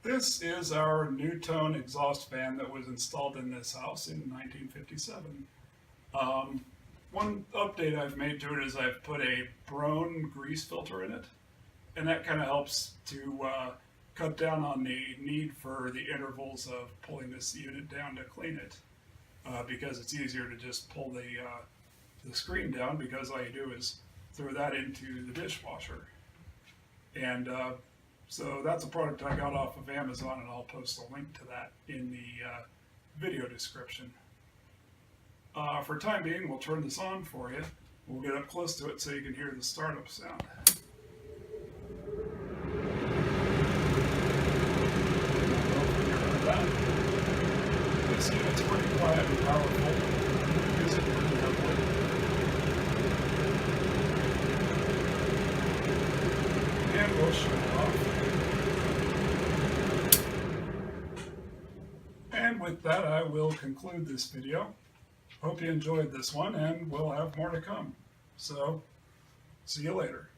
This is our NuTone exhaust fan that was installed in this house in 1957. One update I've made to it is I've put a Brown grease filter in it, and that kind of helps to cut down on the need for the intervals of pulling this unit down to clean it, because it's easier to just pull the screen down, because all you do is throw that into the dishwasher. And so that's a product I got off of Amazon, and I'll post a link to that in the video description. For time being, we'll turn this on for you. We'll get up close to it so you can hear the startup sound. This unit's pretty quiet and powerful. Use it pretty heavily. And we'll shut it off. And with that, I will conclude this video. Hope you enjoyed this one, and we'll have more to come. So, see you later.